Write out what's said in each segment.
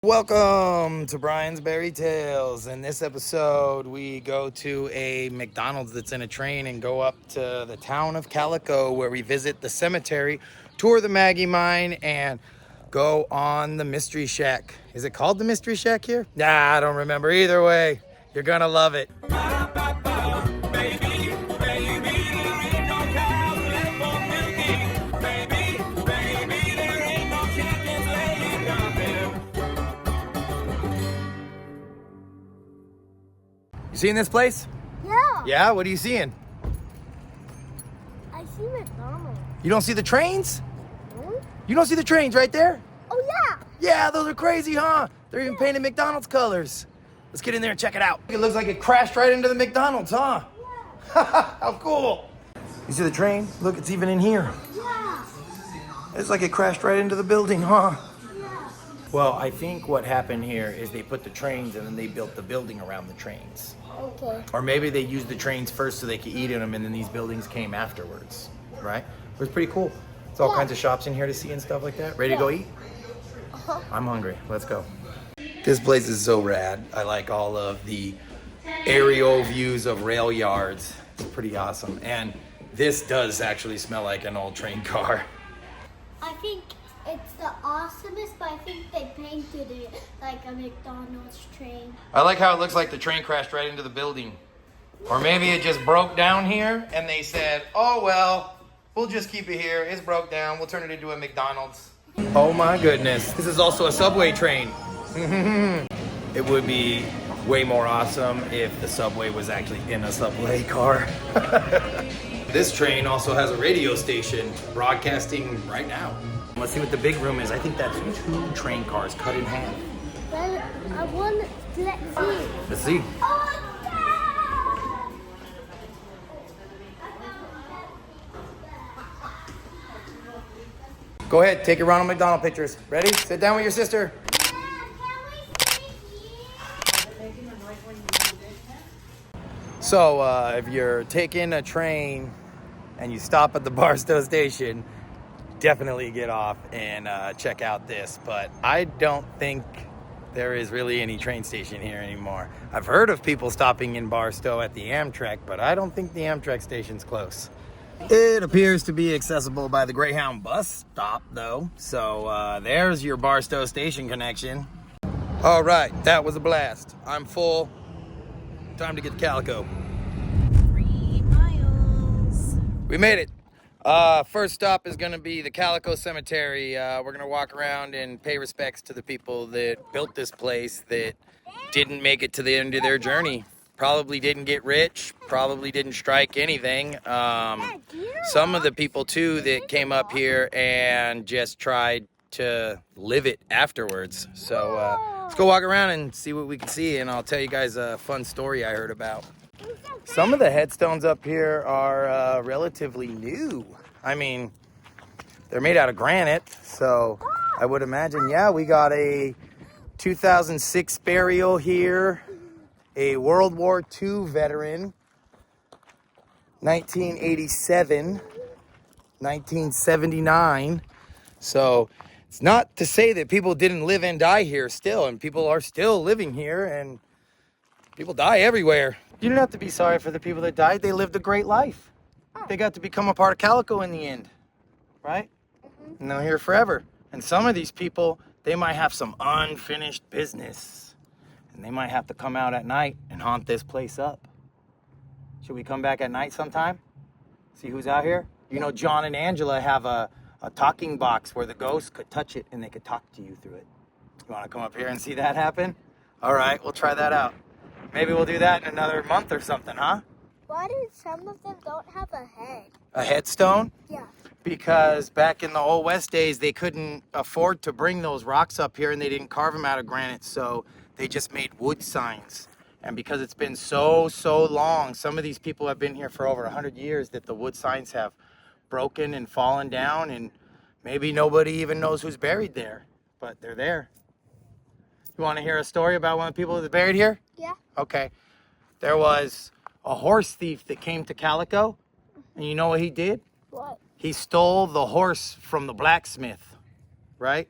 Welcome to Brian's Berry Tales. In this episode, we go to a McDonald's that's in a train and go up to the town of Calico where we visit the cemetery, tour the Maggie Mine, and go on the Mystery Shack. Is it called the Mystery Shack here? Nah, I don't remember. Either way, you're gonna love it. You seeing this place? Yeah. Yeah? What are you seeing? I see McDonald's. You don't see the trains? Hmm? You don't see the trains right there? Oh, yeah. Yeah, those are crazy, huh? They're even painted McDonald's colors. Let's get in there and check it out. It looks like it crashed right into the McDonald's, huh? Yeah. How cool. You see the train? Look, it's even in here. Yeah. It's like it crashed right into the building, huh? Yeah. Well, I think what happened here is they put the trains and then they built the building around the trains. Okay. Or maybe they used the trains first so they could eat in them and then these buildings came afterwards, right? It was pretty cool. There's all kinds of shops in here to see and stuff like that. Ready to go eat? Uh-huh. I'm hungry. Let's go. This place is so rad. I like all of the aerial views of rail yards. It's pretty awesome. And this does actually smell like an old train car. I think it's the awesomest, but I think they painted it like a McDonald's train. I like how it looks like the train crashed right into the building. Or maybe it just broke down here and they said, oh, well, we'll just keep it here. It's broke down. We'll turn it into a McDonald's. Oh my goodness. This is also a subway train. It would be way more awesome if the subway was actually in a subway car. This train also has a radio station broadcasting right now. Let's see what the big room is. I think that's 2 train cars cut in half. Well, I want to see. Let's see. Go ahead, take your Ronald McDonald pictures. Ready? Sit down with your sister. So, if you're taking a train and you stop at the Barstow station, definitely get off and check out this. But I don't think there is really any train station here anymore. I've heard of people stopping in Barstow at the Amtrak, but I don't think the Amtrak station's close. It appears to be accessible by the Greyhound bus stop, though. So there's your Barstow station connection. All right, that was a blast. I'm full. Time to get to Calico. 3 miles. We made it. First stop is going to be the Calico Cemetery. We're going to walk around and pay respects to the people that built this place that didn't make it to the end of their journey. Probably didn't get rich, probably didn't strike anything. Some of the people, too, that came up here and just tried to live it afterwards. So let's go walk around and see what we can see, and I'll tell you guys a fun story I heard about. Some of the headstones up here are relatively new. I mean, they're made out of granite, so I would imagine, yeah, we got a 2006 burial here, a World War II veteran, 1987, 1979. So it's not to say that people didn't live and die here still, and people are still living here, and people die everywhere. You don't have to be sorry for the people that died. They lived a great life. They got to become a part of Calico in the end, right? And they're here forever. And some of these people, they might have some unfinished business, and they might have to come out at night and haunt this place up. Should we come back at night sometime? See who's out here? You know, John and Angela have a talking box where the ghosts could touch it and they could talk to you through it. You want to come up here and see that happen? All right, we'll try that out. Maybe we'll do that in another month or something, huh? Why do some of them don't have a head? A headstone? Yeah. Because back in the old West days, they couldn't afford to bring those rocks up here and they didn't carve them out of granite, so they just made wood signs. And because it's been so long, some of these people have been here for over 100 years, that the wood signs have broken and fallen down, and maybe nobody even knows who's buried there, but they're there. You want to hear a story about one of the people that's buried here? Yeah. Okay. There was a horse thief that came to Calico, and you know what he did? What? He stole the horse from the blacksmith, right?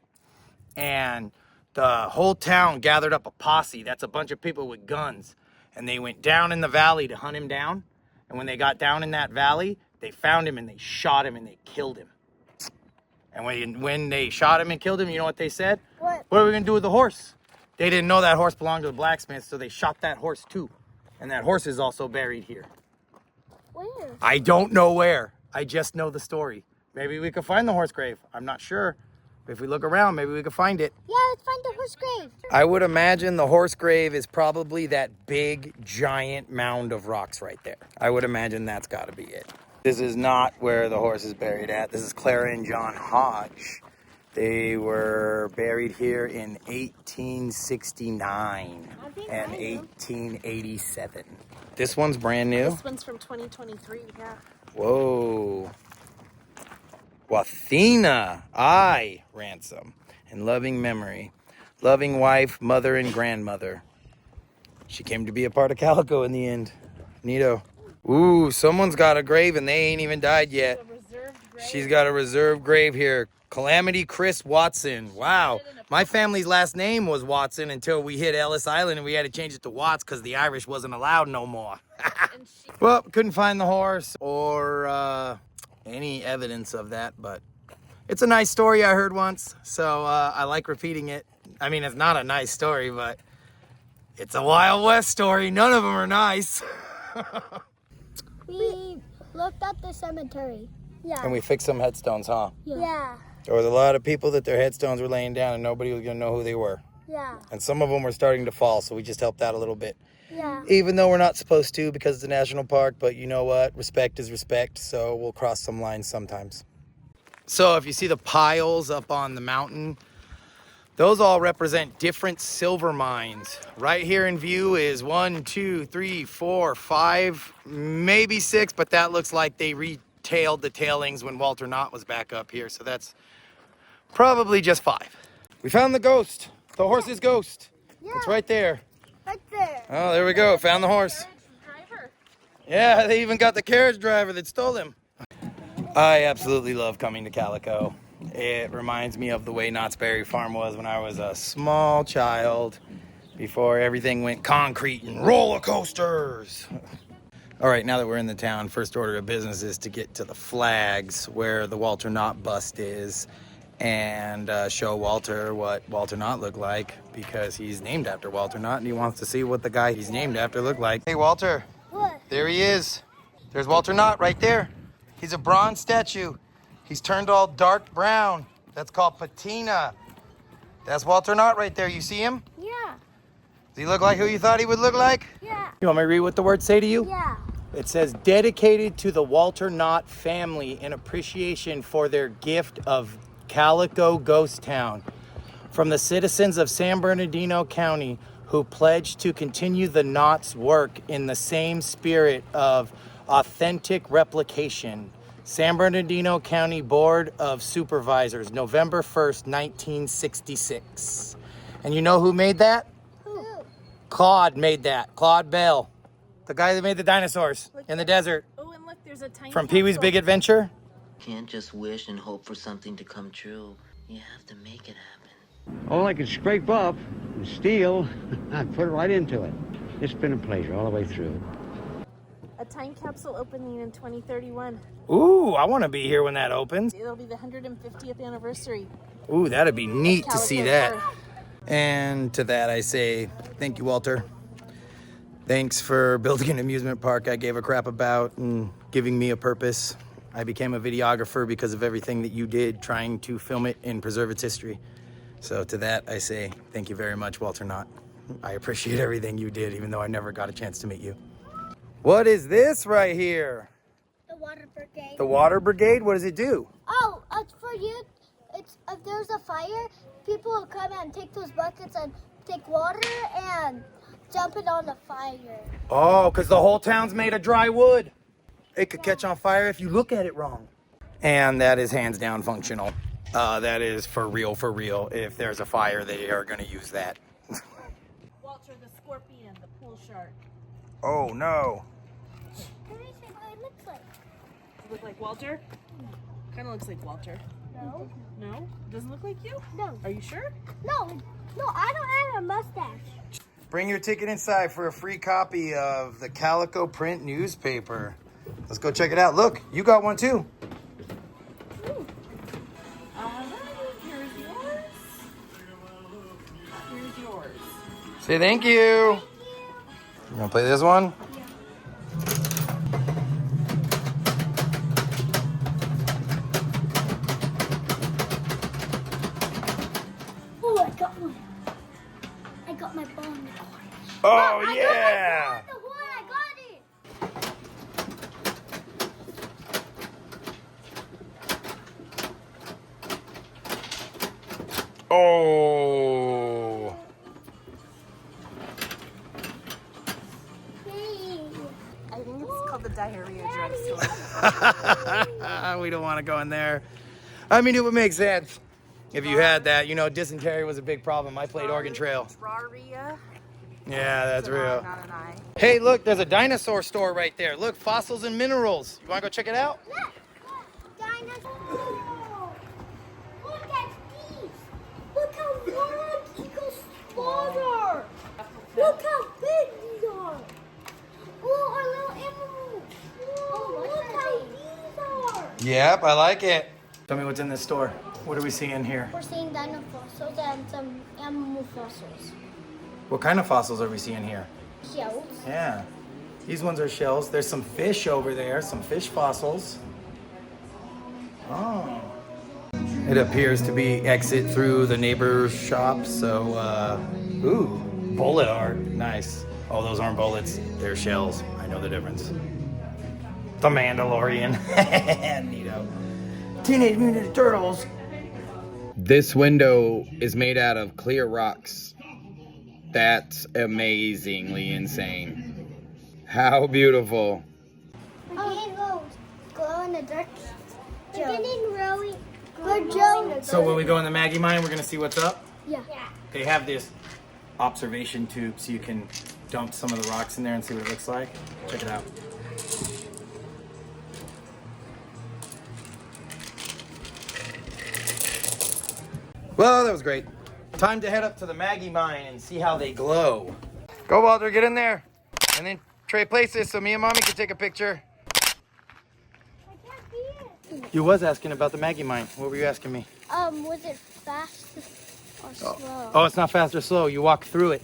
And the whole town gathered up a posse. That's a bunch of people with guns. And they went down in the valley to hunt him down. And when they got down in that valley, they found him and they shot him and they killed him. And when they shot him and killed him, you know what they said? What? What are we going to do with the horse? They didn't know that horse belonged to the blacksmith, so they shot that horse too. And that horse is also buried here. Where? I don't know where. I just know the story. Maybe we could find the horse grave. I'm not sure. If we look around, maybe we could find it. Yeah, let's find the horse grave. I would imagine the horse grave is probably that big, giant mound of rocks right there. I would imagine that's got to be it. This is not where the horse is buried at. This is Clara and John Hodge. They were buried here in 1869 and 1887. This one's brand new. This one's from 2023, yeah. Whoa. Wathena, I, ransom, in loving memory, loving wife, mother, and grandmother. She came to be a part of Calico in the end. Neato. Ooh, someone's got a grave and they ain't even died yet. She's got a reserved grave here. Calamity Chris Watson. Wow. My family's last name was Watson until we hit Ellis Island and we had to change it to Watts because the Irish wasn't allowed no more. Well, couldn't find the horse or any evidence of that, but it's a nice story I heard once, so I like repeating it. I mean, it's not a nice story, but it's a Wild West story. None of them are nice. We looked at the cemetery. Yeah. And we fixed some headstones, huh? Yeah. There was a lot of people that their headstones were laying down and nobody was going to know who they were. Yeah. And some of them were starting to fall, so we just helped out a little bit. Yeah. Even though we're not supposed to because it's a national park, but you know what? Respect is respect, so we'll cross some lines sometimes. So if you see the piles up on the mountain, those all represent different silver mines. Right here in view is 1, 2, 3, 4, 5, maybe 6, but that looks like they retailed the tailings when Walter Knott was back up here, so that's probably just 5. We found the ghost, the horse's ghost. Yeah. It's right there. Right there. Oh, there we go. Found the horse. Yeah, they even got the carriage driver that stole him. I absolutely love coming to Calico. It reminds me of the way Knott's Berry Farm was when I was a small child before everything went concrete and roller coasters. All right, now that we're in the town, first order of business is to get to the flags where the Walter Knott bust is and show Walter what Walter Knott looked like because he's named after Walter Knott and he wants to see what the guy he's named after looked like. Hey, Walter. What? There he is. There's Walter Knott right there. He's a bronze statue. He's turned all dark brown. That's called patina. That's Walter Knott right there. You see him? Yeah. Does he look like who you thought he would look like? Yeah. You want me to read what the words say to you? Yeah. It says, dedicated to the Walter Knott family in appreciation for their gift of Calico Ghost Town from the citizens of San Bernardino County who pledged to continue the Knott's work in the same spirit of authentic replication. San Bernardino County Board of Supervisors, November 1st, 1966. And you know who made that? Who? Claude made that. Claude Bell. The guy that made the dinosaurs in the desert. Oh, and look, there's a tiny From Pee-wee's Big Adventure. Can't just wish and hope for something to come true. You have to make it happen. All I could scrape up and steal, I'd put it right into it. It's been a pleasure all the way through. A time capsule opening in 2031. Ooh, I want to be here when that opens. It'll be the 150th anniversary. Ooh, that'd be neat to see that. Calico. And to that I say, thank you, Walter. Thanks for building an amusement park I gave a crap about and giving me a purpose. I became a videographer because of everything that you did, trying to film it and preserve its history. So to that I say, thank you very much, Walter Knott. I appreciate everything you did, even though I never got a chance to meet you. What is this right here? The water brigade. The water brigade? What does it do? Oh, it's for you. It's if there's a fire, people will come and take those buckets and take water and jump it on the fire. Oh, because the whole town's made of dry wood. It could catch on fire if you look at it wrong. And that is hands down functional. That is for real, for real. If there's a fire, they are going to use that. Walter the scorpion, the pool shark. Oh, no. Let me see what it looks like. Does it look like Walter? Kind of looks like Walter. No. No? Doesn't look like you? No. Are you sure? No. No, I don't have a mustache. Bring your ticket inside for a free copy of the Calico print newspaper. Let's go check it out. Look, you got one too. Alright, here's yours. Here's yours. Say thank you. You wanna play this one? Oh, I got one. I got my ball in the corner. Oh, yeah. I got it. Oh. Hey. I think it's called the diarrhea drugstore. We don't want to go in there. I mean, it would make sense if you had that. You know, dysentery was a big problem. I played Oregon Trail. Draria. Yeah, that's It's an real. I, not an I. Hey, look, there's a dinosaur store right there. Look, fossils and minerals. You want to go check it out? Look. Dinosaurs. Look at these. Look how long eagles water. Look how big these are. Oh, our little emeralds. Oh, look how these are. Yep, I like it. Tell me what's in this store. What are we seeing here? We're seeing dino fossils and some animal fossils. What kind of fossils are we seeing here? Shells. Yeah, these ones are shells. There's some fish over there, some fish fossils. Oh. It appears to be exit through the neighbor's shop, so, ooh, bullet art, nice. Oh, those aren't bullets, they're shells. I know the difference. The Mandalorian, neato. Teenage Mutant Ninja Turtles. This window is made out of clear rocks. That's amazingly insane. How beautiful. We're getting glow in the dark. We're getting really good, Joe. So when we go in the Maggie Mine, we're gonna see what's up. Yeah. They have this observation tube so you can dump some of the rocks in there and see what it looks like. Check it out. Well, that was great. Time to head up to the Maggie Mine and see how they glow. Go, Walter, get in there. And then Trey, place this so me and Mommy can take a picture. I can't see it. You was asking about the Maggie Mine. What were you asking me? Was it fast or slow? Oh, it's not fast or slow. You walk through it.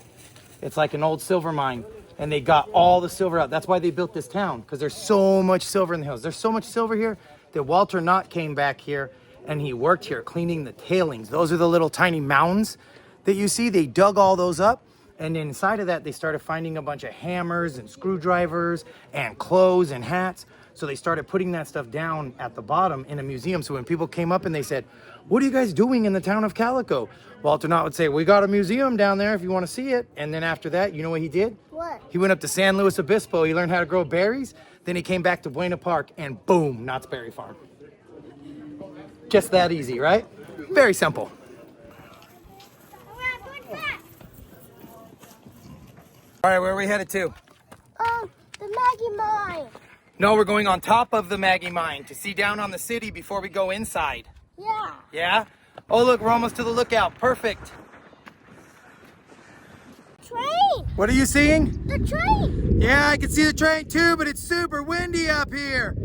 It's like an old silver mine. And they got all the silver out. That's why they built this town, because there's so much silver in the hills. There's so much silver here that Walter Knott came back here and he worked here cleaning the tailings. Those are the little tiny mounds that you see. They dug all those up. And inside of that, they started finding a bunch of hammers and screwdrivers and clothes and hats. So they started putting that stuff down at the bottom in a museum. So when people came up and they said, "What are you guys doing in the town of Calico?" Walter Knott would say, "We got a museum down there if you want to see it." And then after that, you know what he did? What? He went up to San Luis Obispo. He learned how to grow berries. Then he came back to Buena Park and boom, Knott's Berry Farm. Just that easy, right? Very simple. All right, where are we headed to? The Maggie Mine. No, we're going on top of the Maggie Mine to see down on the city before we go inside. Yeah. Yeah? Oh, look, we're almost to the lookout. Perfect. Train. What are you seeing? The train. Yeah, I can see the train too, but it's super windy up here.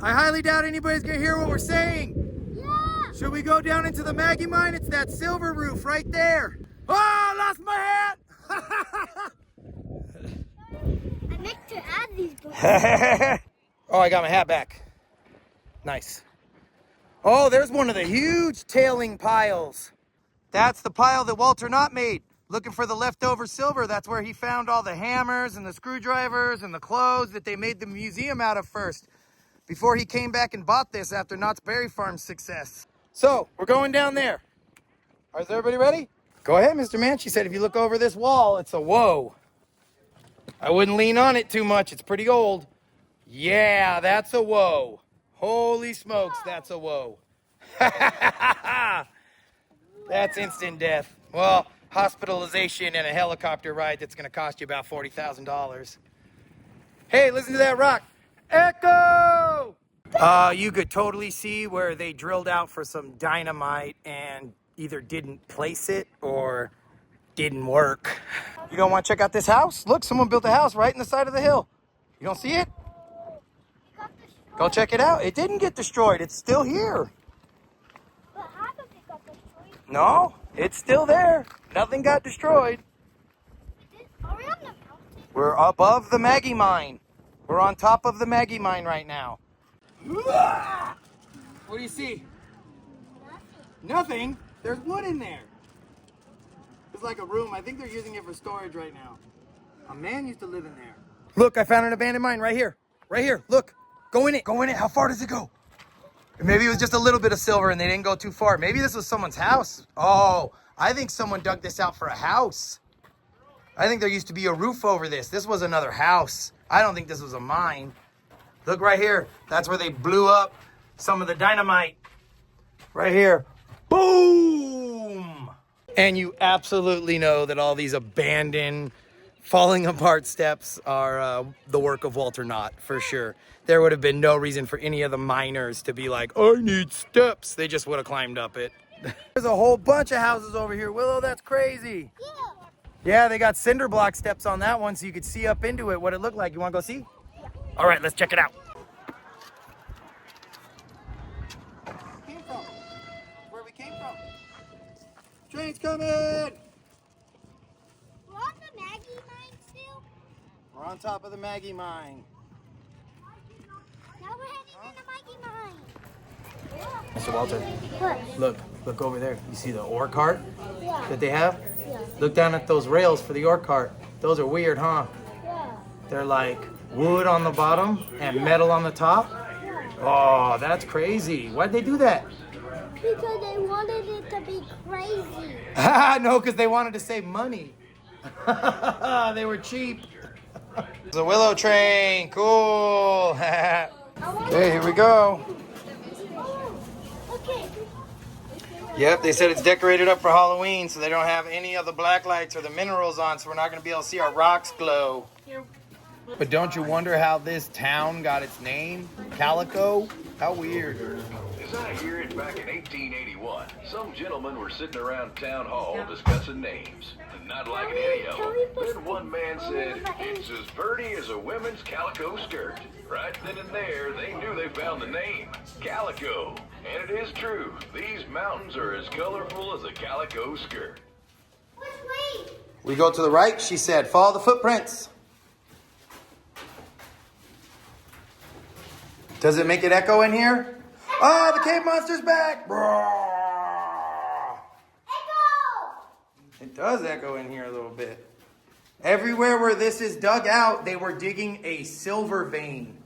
I highly doubt anybody's gonna hear what we're saying. Yeah. Should we go down into the Maggie Mine? It's that silver roof right there. Oh, I lost my hat! I meant to add these books. Oh, I got my hat back. Nice. Oh, there's one of the huge tailing piles. That's the pile that Walter Knott made. Looking for the leftover silver. That's where he found all the hammers and the screwdrivers and the clothes that they made the museum out of first, before he came back and bought this after Knott's Berry Farm's success. So, we're going down there. Is everybody ready? Go ahead, Mr. Man. She said if you look over this wall, it's a whoa. I wouldn't lean on it too much. It's pretty old. Yeah, that's a whoa. Holy smokes, that's a whoa. That's instant death. Well, hospitalization and a helicopter ride that's going to cost you about $40,000. Hey, listen to that rock. Echo! You could totally see where they drilled out for some dynamite and either didn't place it or didn't work. You don't want to check out this house? Look, someone built a house right in the side of the hill. You don't see it? Go check it out. It didn't get destroyed. It's still here. But half of it got destroyed. No, it's still there. Nothing got destroyed. Are we on the mountain? We're above the Maggie Mine. We're on top of the Maggie Mine right now. What do you see? Nothing? There's wood in there. It's like a room. I think they're using it for storage right now. A man used to live in there. Look, I found an abandoned mine right here. Right here. Look. Go in it. Go in it. How far does it go? Maybe it was just a little bit of silver and they didn't go too far. Maybe this was someone's house. Oh, I think someone dug this out for a house. I think there used to be a roof over this. This was another house. I don't think this was a mine. Look right here. That's where they blew up some of the dynamite. Right here. Boom! And you absolutely know that all these abandoned, falling apart steps are the work of Walter Knott, for sure. There would have been no reason for any of the miners to be like, I need steps. They just would have climbed up it. There's a whole bunch of houses over here. Willow, that's crazy. Yeah. Yeah, they got cinder block steps on that one so you could see up into it what it looked like. You want to go see? Yeah. All right, let's check it out. Where we came from. Train's coming. We're on the Maggie Mine still. We're on top of the Maggie Mine. Now we're heading to the Maggie Mine. Mr. Walter, What? look over there. You see the ore cart Yeah. that they have? Yeah. Look down at those rails for the ore cart. Those are weird, huh? Yeah. They're like wood on the bottom and metal on the top. Oh, that's crazy. Why'd they do that? Because they wanted it to be crazy. No, because they wanted to save money. They were cheap. The willow train, cool. Okay, here we go. Oh, okay. Yep, they said it's decorated up for Halloween, so they don't have any of the black lights or the minerals on, so we're not going to be able to see our rocks glow. But don't you wonder how this town got its name? Calico? How weird. As I hear it, back in 1881, some gentlemen were sitting around town hall discussing names, and not liking any of them. Then one man said, "It's as pretty as a woman's calico skirt." Right then and there, they knew they found the name, Calico. And it is true, these mountains are as colorful as a calico skirt. Which way? We go to the right, she said. Follow the footprints. Does it make it echo in here? Oh, the cave monster's back! Echo! It does echo in here a little bit. Everywhere where this is dug out, they were digging a silver vein.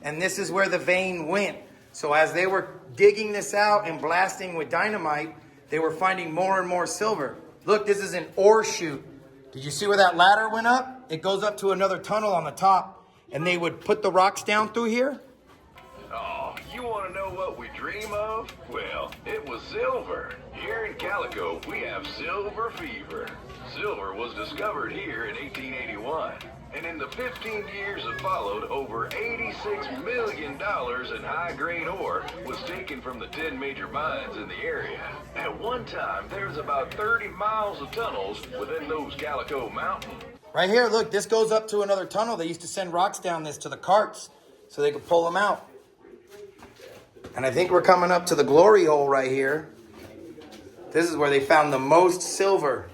And this is where the vein went. So as they were digging this out and blasting with dynamite, they were finding more and more silver. Look, this is an ore chute. Did you see where that ladder went up? It goes up to another tunnel on the top. And they would put the rocks down through here. Oh, you want to know what we dream of? Well, it was silver. Here in Calico, we have silver fever. Silver was discovered here in 1881. And in the 15 years that followed, over $86 million in high-grade ore was taken from the 10 major mines in the area. At one time, there was about 30 miles of tunnels within those Calico Mountains. Right here, look, this goes up to another tunnel. They used to send rocks down this to the carts so they could pull them out. And I think we're coming up to the glory hole right here. This is where they found the most silver.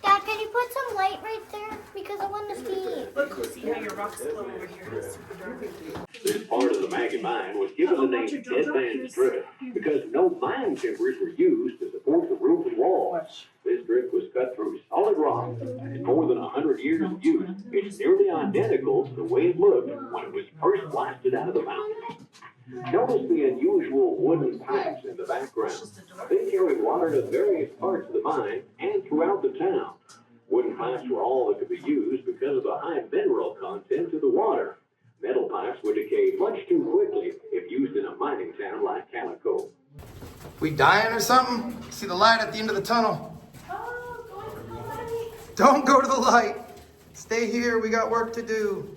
Dad, can you put some light right there? Because I want to see it. Look, see how your rocks glow over here. It's super dark. This part of the Maggie Mine was given the name Dead Man's Drift because no mine timbers were used to support the roof and walls. This drift was cut through solid rock, and in more than 100 years of use, it's nearly identical to the way it looked when it was first blasted out of the mountain. Notice the unusual wooden pipes in the background. They carry water to various parts of the mine and throughout the town. Wooden pipes were all that could be used because of the high mineral content of the water. Metal pipes would decay much too quickly if used in a mining town like Calico. We dying or something? See the light at the end of the tunnel. Oh, going to the light. Don't go to the light. Stay here, we got work to do.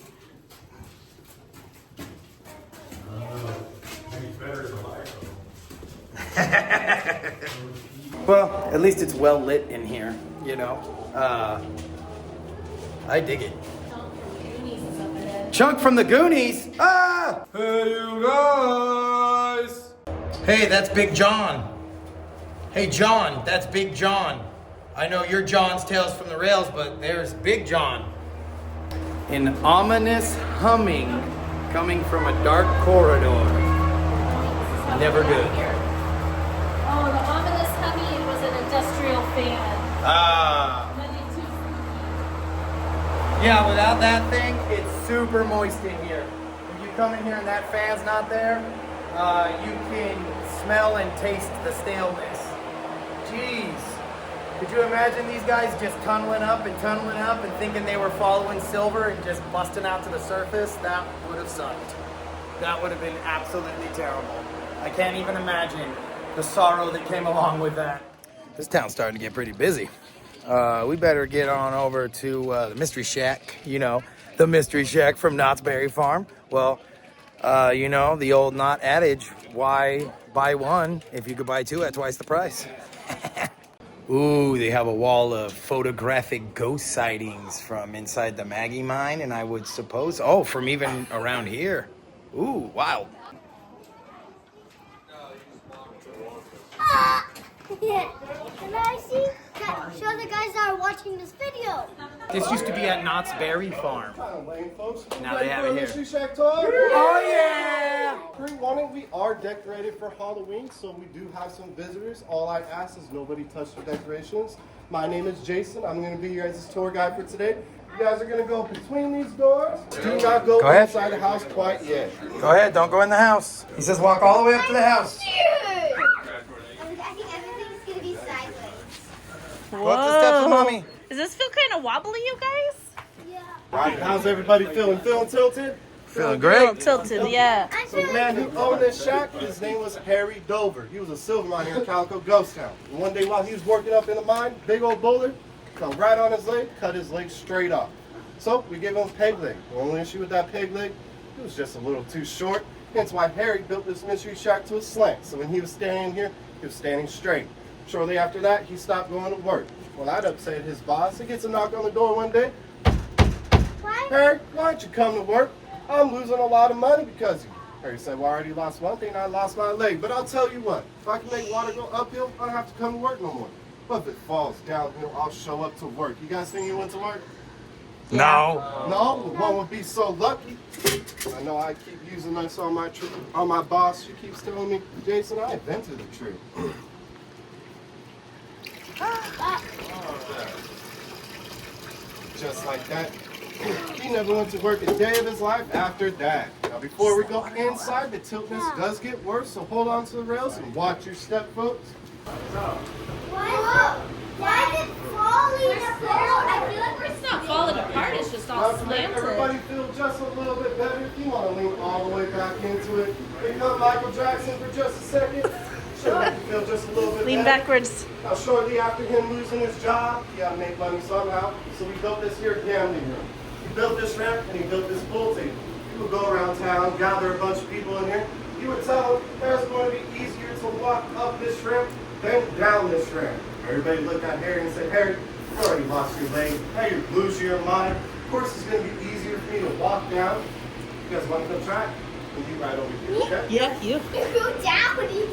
Well, at least it's well lit in here, you know. I dig it. Chunk from the Goonies. Ah! Hey, you guys. Hey, that's Big John. Hey, John, that's Big John. I know you're John's Tales from the Rails, but there's Big John. An ominous humming coming from a dark corridor. Never good. Oh, the ominous humming was an industrial fan. Ah. Yeah, without that thing, it's super moist in here. If you come in here and that fan's not there, you can smell and taste the staleness. Jeez. Could you imagine these guys just tunneling up and thinking they were following Silver and just busting out to the surface? That would have sucked. That would have been absolutely terrible. I can't even imagine the sorrow that came along with that. This town's starting to get pretty busy. We better get on over to the Mystery Shack. You know, the Mystery Shack from Knott's Berry Farm. Well, you know, the old Knott adage, why buy one if you could buy two at twice the price? Ooh, they have a wall of photographic ghost sightings from inside the Maggie Mine, and I would suppose, oh, from even around here. Ooh, wow. Can I see? Show the guys that are watching this video. This used to be at Knott's Berry Farm. Now they have it here. Mystery Shack talk? Oh, yeah! Pre-warning, we are decorated for Halloween, so we do have some visitors. All I ask is nobody touch the decorations. My name is Jason. I'm going to be your guys' tour guide for today. You guys are going to go between these doors. Do not go inside the house quite yet. Go ahead, don't go in the house. He says walk all the way up to the house. I think everything's gonna be sideways. Go up the steps with mommy. Does this feel kind of wobbly, you guys? Yeah. Right, how's everybody feeling? Feeling tilted? Feeling great. Tilted, yeah. So the man who owned this shack, his name was Harry Dover. He was a silver miner in Calico Ghost Town. And one day while he was working up in the mine, big old boulder fell right on his leg, cut his leg straight off. So we gave him a peg leg. The only issue with that peg leg, it was just a little too short. Hence why Harry built this mystery shack to a slant. So when he was standing here, he was standing straight. Shortly after that, he stopped going to work. Well, that upset his boss. He gets a knock on the door one day. Harry, why don't you come to work? I'm losing a lot of money because of you. Harry said, well, I already lost one thing, I lost my leg. But I'll tell you what, if I can make water go uphill, I don't have to come to work no more. But if it falls downhill, I'll show up to work. You guys think you went to work? No. No, one would be so lucky. I know I keep using this on my tree, on my boss. She keeps telling me, Jason, I invented the tree. Just like that. He never went to work a day of his life after that. Now, before we go inside, the tiltness does get worse, so hold on to the rails and watch your step, folks. Why is it falling apart? I feel like It's not falling apart, it's just all Now, to make slanted. everybody feel just a little bit better, if you want to lean all the way back into it, pick up Michael Jackson for just a second. Sure, make you feel just a little bit Lean better. backwards. Now, shortly after him losing his job, he had to make money somehow, so we built this here gambling room. He built this ramp and he built this pool table. He would go around town, gather a bunch of people in here. He would tell them that it's going to be easier to walk up this ramp than down this ramp. Everybody looked at Harry and said, Harry, you already lost your leg. Now you're losing your mind. Of course, it's going to be easier for me to walk down. You guys want to come try? We'll be right over here, okay? Yeah, you. you go down. You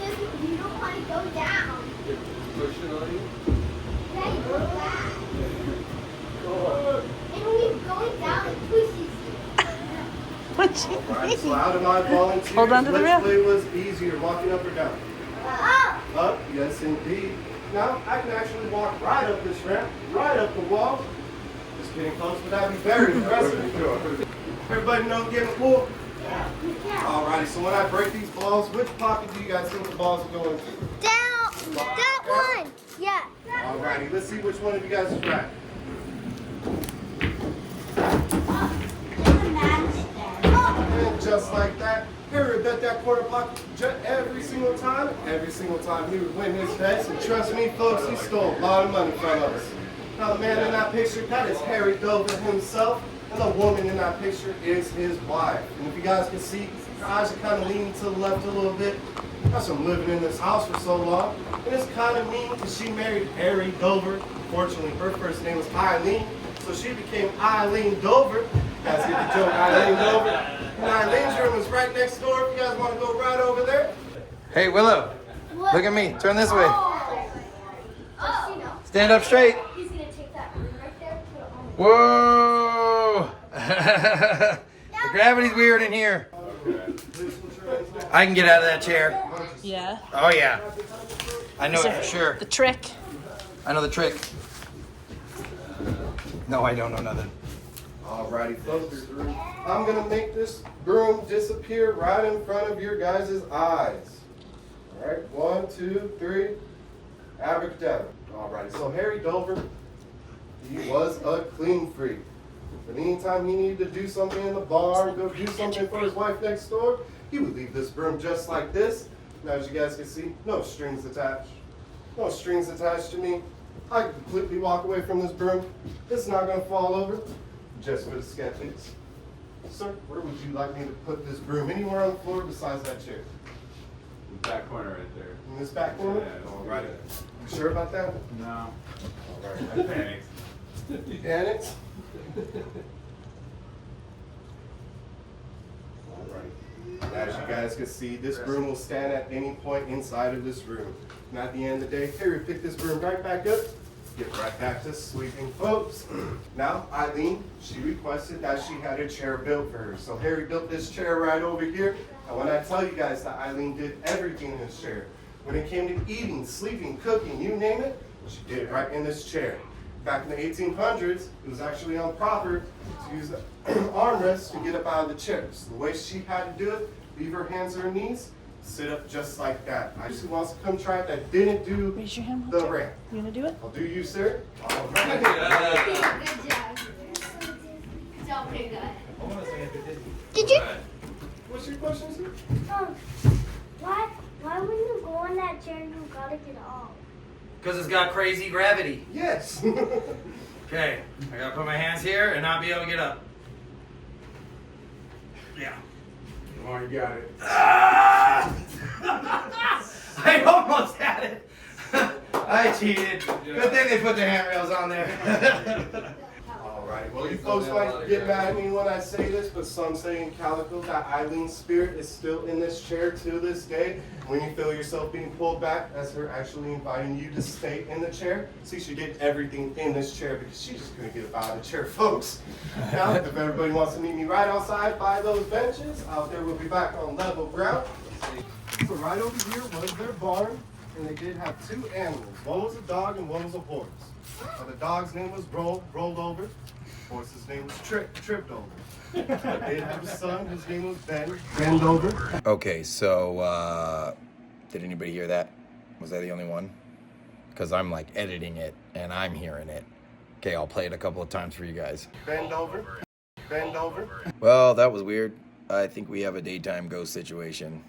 don't want to go down. Pushing on you. Yeah, you go back. And when you're going down, it pushes you. What you All right, think? so out of my volunteers, Hold on to the rail. which way was easier, walking up or down? Up. Up, yes indeed. Now, I can actually walk right up this ramp, right up the wall. Just getting close, but that'd be very impressive. Everybody know getting a pool? Yeah. Alrighty, so when I break these balls, which pocket do you guys think the balls are going to? Down. That one. Yeah. Alrighty, let's see which one of you guys is right. And just like that, Harry bet that quarter pocket every single time. Every single time he would win his bets. And trust me, folks, he stole a lot of money from us. Now the man in that picture, that is Harry Dover himself, and the woman in that picture is his wife. And if you guys can see, her eyes are kind of leaning to the left a little bit. That's from living in this house for so long. And it's kind of mean because she married Harry Dover. Fortunately, her first name was Eileen, so she became Eileen Dover. You guys get the joke, Eileen Dover. And Eileen's room is right next door. If you guys want to go right over there. Hey, Willow, What? look at me. Turn this way. Oh. Stand up straight. He's gonna take that room right there and put it on. Whoa! The gravity's weird in here. I can get out of that chair. Yeah. Oh yeah. I know it for sure. The trick. I know the trick. No, I don't know nothing. Alrighty, folks. I'm gonna make this broom disappear right in front of your guys' eyes. Alright, 1, 2, 3. Abracadabra. Alright, so Harry Dover, he was a clean freak. But anytime he needed to do something in the barn, go do something for his wife next door, he would leave this broom just like this. Now, as you guys can see, no strings attached. No strings attached to me. I can completely walk away from this broom. It's not going to fall over, just for the sketches. Sir, where would you like me to put this broom? Anywhere on the floor besides that chair? In the back corner right there. In this back corner? Yeah, All right. You sure about that? No. All right. I panicked. You panicked? All right. As you guys can see, this broom will stand at any point inside of this room. And at the end of the day, Harry picked this broom right back up, get right back to sweeping, folks. Now, Eileen, she requested that she had a chair built for her. So Harry built this chair right over here. And when I tell you guys that Eileen did everything in this chair, when it came to eating, sleeping, cooking, you name it, she did it right in this chair. Back in the 1800s, it was actually improper to use the armrest to get up out of the chairs. The way she had to do it, leave her hands on her knees, sit up just like that. I just wants to come try it that didn't do Raise your hand. the ramp. You gonna do it? I'll do you, sir. All right. Good job. Good job, big guy. Did you? What's your question, sir? Why when you go on that chair, you gotta get off? Because it's got crazy gravity. Yes. Okay, I gotta put my hands here and not be able to get up. Yeah. Come on, you got it. I almost had it. I cheated. Good thing they put the handrails on there. All right. Well, you folks might get mad at me when I say this, but some say in Calico that Eileen's spirit is still in this chair to this day. When you feel yourself being pulled back, that's her actually inviting you to stay in the chair. See, she did everything in this chair because she just couldn't get up out of the chair, folks. Now, if everybody wants to meet me right outside by those benches, out there we'll be back on level ground. So right over here was their barn, and they did have two animals. One was a dog and one was a horse. The dog's name was Rolled Over. The horse's name was Tripped Over. They did have a son, his name was Bend Over. Okay, so did anybody hear that? Was I the only one? Because I'm like editing it and I'm hearing it. Okay, I'll play it a couple of times for you guys. Bend Over. Well, that was weird. I think we have a daytime ghost situation,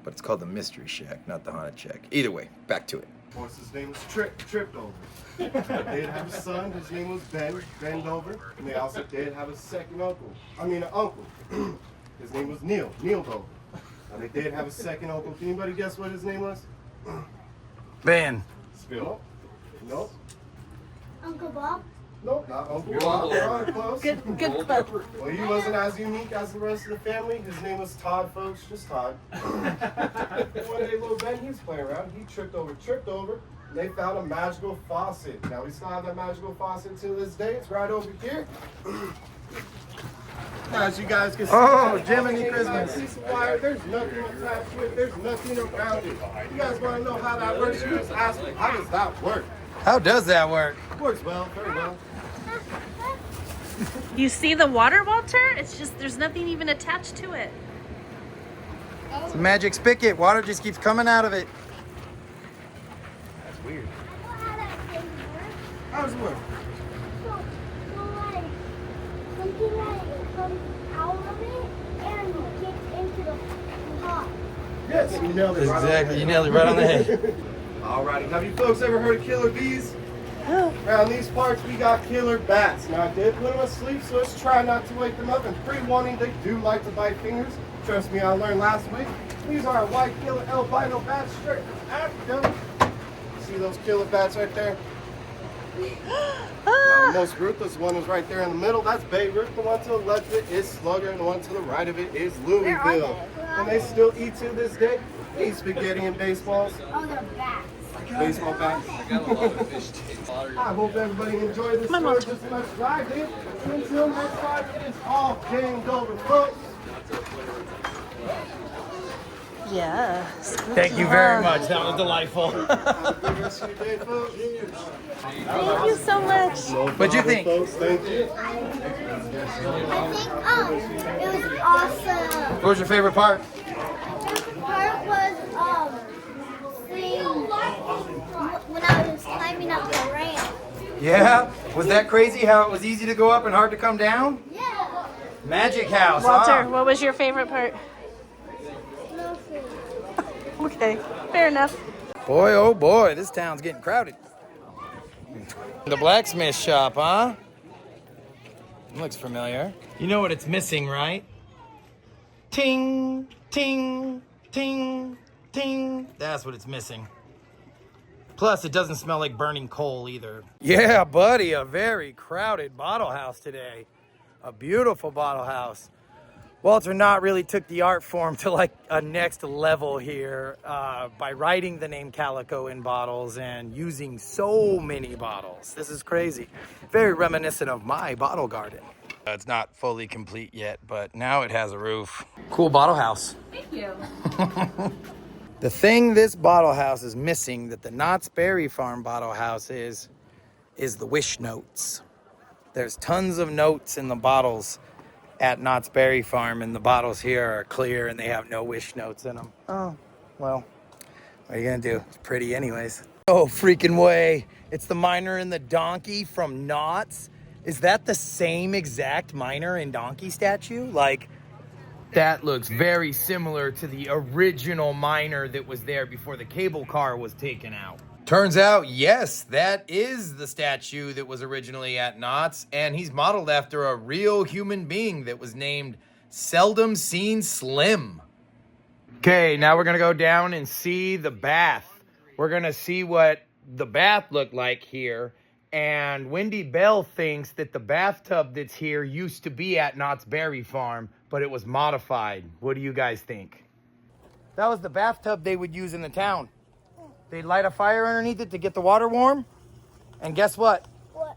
but it's called the Mystery Shack, not the Haunted Shack. Either way, back to it. The horse's name was Tripped Over. They did have a son, his name was Bend Over. And they also did have a second uncle. His name was Neiled Over. And they did have a second uncle. Can anybody guess what his name was? Ben. Spill. Nope. Uncle Bob? Nope, not Uncle Bob. We're close. Good club. Well, he wasn't as unique as the rest of the family. His name was Todd, folks. Just Todd. One day, little Ben, he was playing around. He tripped over. And they found a magical faucet. Now, we still have that magical faucet to this day. It's right over here. As you guys can see, Oh, Jiminy Christmas. Piece of wire. There's nothing attached to it. There's nothing around it. You guys want to know how that works? You just ask me, how does that work? How does that work? Works well, very well. You see the water, Walter? It's just, there's nothing even attached to it. It's a magic spigot. Water just keeps coming out of it. That's weird. How does it work? So like, something like comes out of it and gets into the pot. Yes, you nailed it. Exactly. You nailed it right on the head. Alrighty, have you folks ever heard of killer bees? Around these parts, we got killer bats. Now, I did put them asleep, so let's try not to wake them up. And pre-warning, they do like to bite fingers. Trust me, I learned last week. These are our white killer albino bats straight from Africa. See those killer bats right there? Now, the most ruthless one is right there in the middle. That's Beirut. The one to the left of it is Slugger, and the one to the right of it is Louisville. And they still eat to this day. They eat spaghetti and baseballs. Oh, they're bats. Baseball bats. I hope everybody enjoyed this tour just as much as I did. And until next time, it is all gamed over, folks. Yes. Thank you very much. That was delightful. Have a good rest of your day, folks. Thank you so much. What'd you think? Folks, thank you. I think it was awesome. What was your favorite part? Part was seeing when I was climbing up the ramp. Yeah? Was that crazy how it was easy to go up and hard to come down? Yeah. Magic house, Walter, huh? what was your favorite part? No food. Okay, fair enough. Boy, oh boy, this town's getting crowded. The blacksmith shop, huh? Looks familiar. You know what it's missing, right? Ting, ting, ting, ting. That's what it's missing. Plus, it doesn't smell like burning coal either. Yeah, buddy, a very crowded bottle house today. A beautiful bottle house. Walter Knott really took the art form to like a next level here by writing the name Calico in bottles and using so many bottles. This is crazy. Very reminiscent of my bottle garden. It's not fully complete yet, but now it has a roof. Cool bottle house. Thank you. The thing this bottle house is missing that the Knott's Berry Farm bottle house is the wish notes. There's tons of notes in the bottles at Knott's Berry Farm, and the bottles here are clear and they have no wish notes in them. Oh, well, what are you gonna do? It's pretty anyways. Oh, freaking way. It's the miner and the donkey from Knott's. Is that the same exact miner and donkey statue? Like, that looks very similar to the original miner that was there before the cable car was taken out. Turns out, yes, that is the statue that was originally at Knott's, and he's modeled after a real human being that was named Seldom Seen Slim. Okay, now we're gonna go down and see the bath. We're gonna see what the bath looked like here, and Wendy Bell thinks that the bathtub that's here used to be at Knott's Berry Farm, but it was modified. What do you guys think? That was the bathtub they would use in the town. They'd light a fire underneath it to get the water warm. And guess what? What?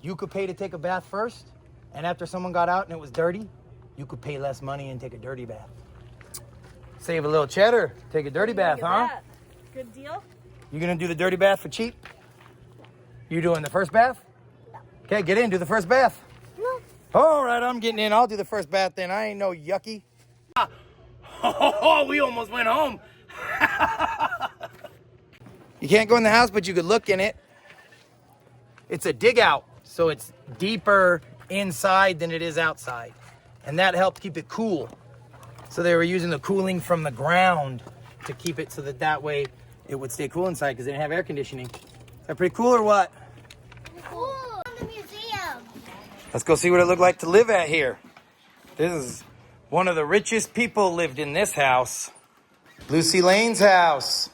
You could pay to take a bath first. And after someone got out and it was dirty, you could pay less money and take a dirty bath. Save a little cheddar. Take a dirty bath, huh? Good deal. You gonna do the dirty bath for cheap? You doing the first bath? No. Okay, get in, do the first bath. No. All right, I'm getting in. I'll do the first bath then. I ain't no yucky. Oh, we almost went home. You can't go in the house, but you could look in it. It's a dig out, so it's deeper inside than it is outside. And that helped keep it cool. So they were using the cooling from the ground to keep it so that way it would stay cool inside because they didn't have air conditioning. Is that pretty cool or what? Cool. The museum. Let's go see what it looked like to live at here. This is one of the richest people lived in this house. Lucy Lane's house.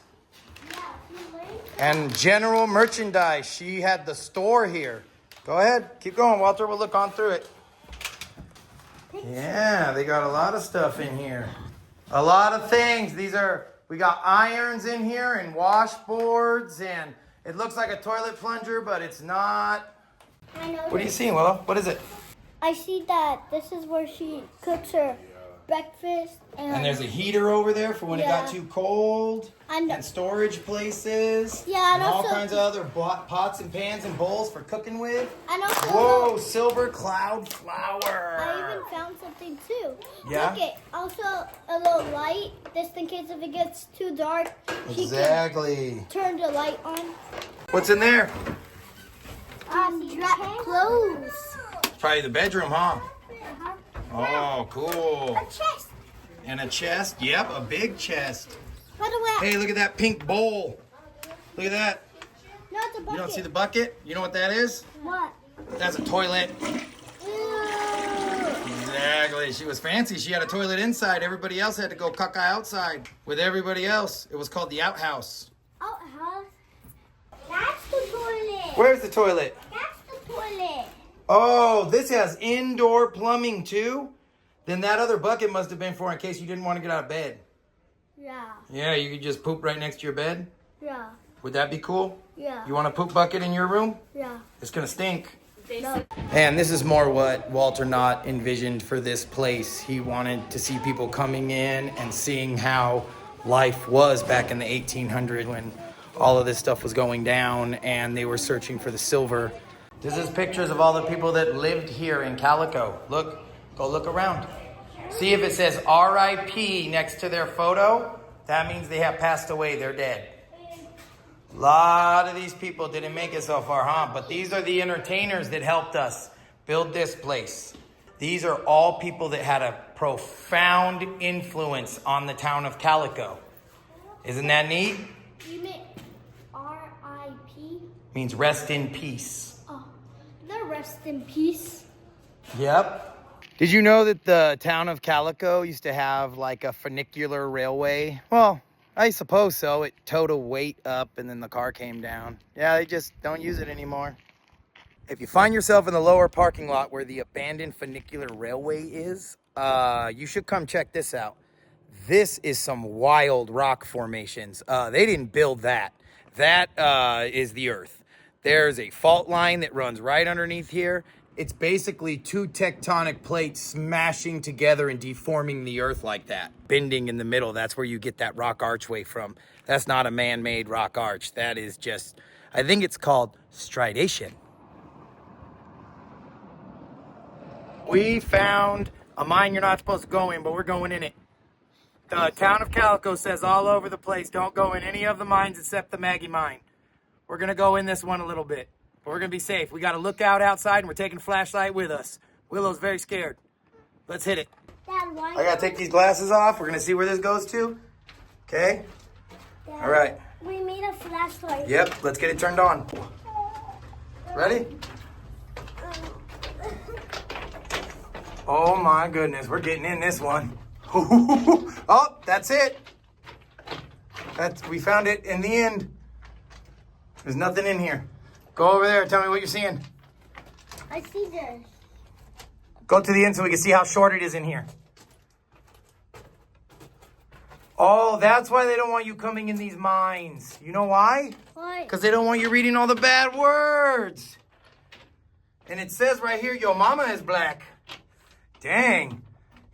And general merchandise. She had the store here. Go ahead. Keep going, Walter. We'll look on through it. Yeah, they got a lot of stuff in here. A lot of things. We got irons in here and washboards, and it looks like a toilet plunger, but it's not. I know. What are you seeing, Willow? What is it? I see that this is where she cooks her breakfast. And there's a heater over there for when it got too cold. And storage places. Yeah, and all also kinds of other pots and pans and bowls for cooking with. And also, whoa, silver cloud flower. I even found something too. Yeah? Look it. Also a little light, just in case if it gets too dark. Exactly. She can turn the light on. What's in there? Clothes. Probably the bedroom, huh? Uh-huh. Oh, cool. A chest. And a chest. Yep, a big chest. By the way. Hey, look at that pink bowl. Look at that. No, it's a bucket. You don't see the bucket? You know what that is? What? That's a toilet. Ew. Exactly. She was fancy. She had a toilet inside. Everybody else had to go caca outside with everybody else. It was called the outhouse. Outhouse? That's the toilet. Where's the toilet? That's the toilet. Oh, this has indoor plumbing too? Then that other bucket must have been for in case you didn't want to get out of bed. Yeah. Yeah, you could just poop right next to your bed? Yeah. Would that be cool? Yeah. You want a poop bucket in your room? Yeah. It's gonna stink. No. And this is more what Walter Knott envisioned for this place. He wanted to see people coming in and seeing how life was back in the 1800s when all of this stuff was going down and they were searching for the silver. This is pictures of all the people that lived here in Calico. Look, go look around. See if it says RIP next to their photo. That means they have passed away, they're dead. A lot of these people didn't make it so far, huh? But these are the entertainers that helped us build this place. These are all people that had a profound influence on the town of Calico. Isn't that neat? You mean R.I.P.? Means rest in peace. Oh, the rest in peace. Yep. Did you know that the town of Calico used to have like a funicular railway? Well, I suppose so. It towed a weight up and then the car came down. Yeah, they just don't use it anymore. If you find yourself in the lower parking lot where the abandoned funicular railway is, you should come check this out. This is some wild rock formations. They didn't build that. That is the earth. There's a fault line that runs right underneath here. It's basically two tectonic plates smashing together and deforming the earth like that. Bending in the middle, that's where you get that rock archway from. That's not a man-made rock arch. That is just, I think it's called stridation. We found a mine you're not supposed to go in, but we're going in it. The town of Calico says all over the place, don't go in any of the mines except the Maggie Mine. We're gonna go in this one a little bit. We're gonna be safe. We got a lookout outside and we're taking a flashlight with us. Willow's very scared. Let's hit it. Dad, why I gotta take these glasses off. We're gonna see where this goes to. Okay? Dad, All right. We made a flashlight. Yep, let's get it turned on. Ready? Oh my goodness, we're getting in this one. Oh, that's it. We found it in the end. There's nothing in here. Go over there and tell me what you're seeing. I see this. Go to the end so we can see how short it is in here. Oh, that's why they don't want you coming in these mines. You know why? Why? Because they don't want you reading all the bad words. And it says right here, your mama is black. Dang.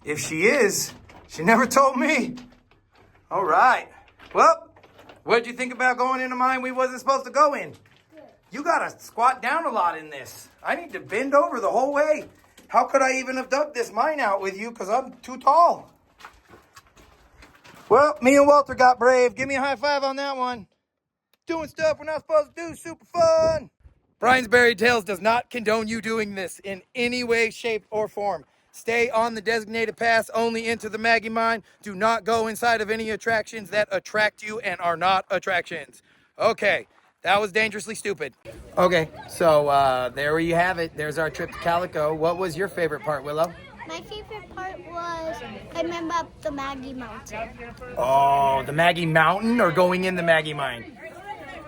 If she is, she never told me. All right. Well, what'd you think about going in a mine we wasn't supposed to go in? You gotta squat down a lot in this. I need to bend over the whole way. How could I even have dug this mine out with you? Because I'm too tall. Well, me and Walter got brave. Give me a high five on that one. Doing stuff we're not supposed to do. Super fun. Brian's Buried Tales does not condone you doing this in any way, shape, or form. Stay on the designated paths. Only enter the Maggie Mine. Do not go inside of any attractions that attract you and are not attractions. Okay. That was dangerously stupid. Okay, so there you have it. There's our trip to Calico. What was your favorite part, Willow? My favorite part was climbing up the Maggie Mountain. Oh, the Maggie Mountain or going in the Maggie Mine?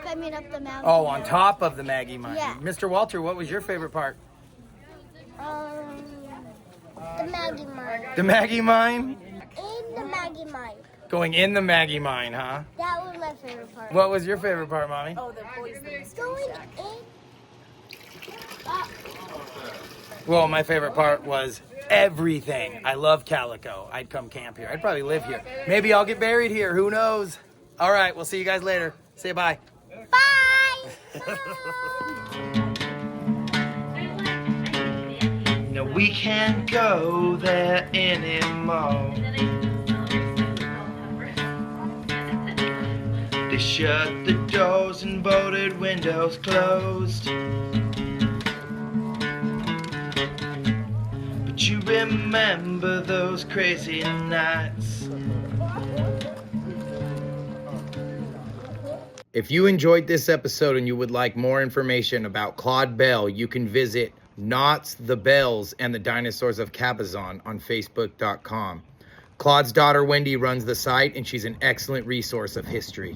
Climbing up the mountain. Oh, on top of the Maggie Mine. Yeah. Mr. Walter, what was your favorite part? The Maggie Mine. The Maggie Mine? In the Maggie Mine. Going in the Maggie Mine, huh? That was my favorite part. What was your favorite part, Mommy? Oh, the poisonous. Going in. Well, my favorite part was everything. I love Calico. I'd come camp here. I'd probably live here. Maybe I'll get buried here. Who knows? All right, we'll see you guys later. Say bye. Bye. No, we can't go there anymore. They shut the doors and bolted windows closed. But you remember those crazy nights. If you enjoyed this episode and you would like more information about Claude Bell, you can visit Knott's, the Bells, and the Dinosaurs of Cabazon on Facebook.com. Claude's daughter Wendy runs the site, and she's an excellent resource of history.